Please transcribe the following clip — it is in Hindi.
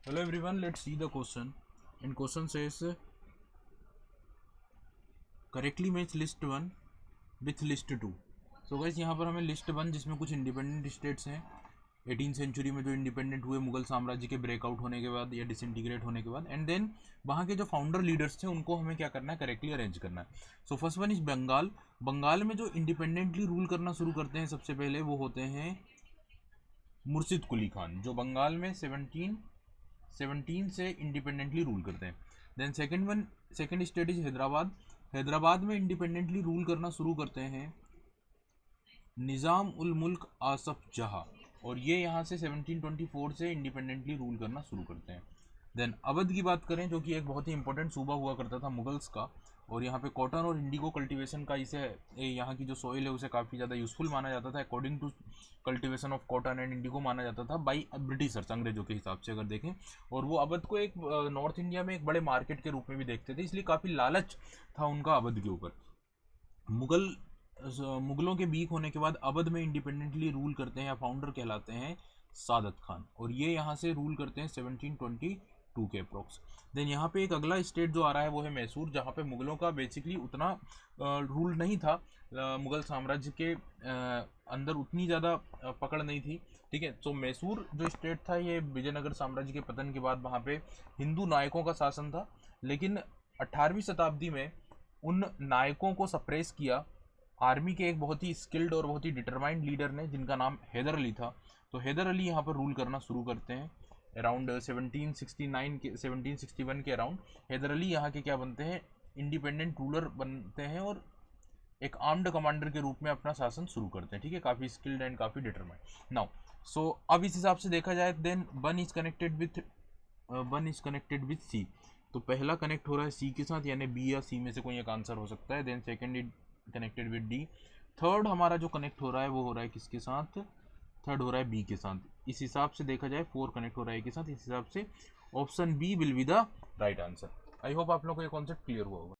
Hello everyone, let's see the question. And question says correctly match list 1 with list 2. So guys यहाँ पर हमें लिस्ट 1 जिसमें कुछ इंडिपेंडेंट स्टेट्स हैं 18th सेंचुरी में जो इंडिपेंडेंट हुए मुगल साम्राज्य के ब्रेकआउट होने के बाद या डिसइंटीग्रेट होने के बाद, एंड देन वहाँ के जो फाउंडर लीडर्स थे उनको हमें क्या करना है, करेक्टली अरेंज करना है. So first one is Bengal. Bengal में जो इंडिपेंडेंटली रूल करना शुरू करते हैं सबसे पहले वो होते हैं मुर्शिद कुली खान, जो बंगाल में 1717 से इंडिपेंडेंटली रूल करते हैं. Then second state is Hyderabad. Hyderabad में इंडिपेंडेंटली रूल करना शुरू करते हैं निज़ाम उल मुल्क आसफ जहाँ, और ये यहाँ से 1724 से इंडिपेंडेंटली रूल करना शुरू करते हैं. देन अवध की बात करें, जो कि एक बहुत ही इंपॉर्टेंट सूबा हुआ करता था मुगल्स का, और यहाँ पे कॉटन और इंडिगो कल्टीवेशन का इसे यहाँ की जो सॉइल है उसे काफ़ी ज़्यादा यूजफुल माना जाता था. According to cultivation of cotton and indigo माना जाता था बाई ब्रिटिशर्स, अंग्रेजों के हिसाब से अगर देखें. और वो अवध को एक नॉर्थ इंडिया में एक बड़े मार्केट के रूप में भी देखते थे, इसलिए काफ़ी लालच था उनका अवध के ऊपर. मुगलों के बीक होने के बाद अवध में इंडिपेंडेंटली रूल करते हैं या फाउंडर कहलाते हैं सादत खान, और ये यहाँ से रूल करते हैं 1722 के अप्रोक्स. देन यहाँ पे एक अगला स्टेट जो आ रहा है वो है मैसूर, जहाँ पे मुगलों का बेसिकली उतना रूल नहीं था. मुगल साम्राज्य के अंदर उतनी ज़्यादा पकड़ नहीं थी. ठीक है, तो मैसूर जो स्टेट था ये विजयनगर साम्राज्य के पतन के बाद वहाँ पे हिंदू नायकों का शासन था, लेकिन 18वीं शताब्दी में उन नायकों को सप्रेस किया आर्मी के एक बहुत ही स्किल्ड और बहुत ही डिटरमाइंड लीडर ने, जिनका नाम हैदर अली था. तो हैदर अली यहाँ पर रूल करना शुरू करते हैं अराउंड 1769 के 1761 के अराउंड. हैदर अली यहाँ के क्या बनते हैं, इंडिपेंडेंट रूलर बनते हैं और एक आर्म्ड कमांडर के रूप में अपना शासन शुरू करते हैं. ठीक है, काफ़ी स्किल्ड एंड काफ़ी डिटरमाइंड. नाउ सो अब इस हिसाब से देखा जाए, then one is connected with C. तो पहला कनेक्ट हो रहा है सी के साथ, यानी बी या सी में से कोई एक आंसर हो सकता है. Then second is connected with D. Third हमारा जो कनेक्ट हो रहा है वो हो रहा है किसके साथ, थर्ड हो रहा है बी के साथ. इस हिसाब से देखा जाए 4 कनेक्ट हो रहा है के साथ. इस हिसाब से option B will be the right answer. I hope आप लोगों को ये कॉन्सेप्ट क्लियर हुआ होगा.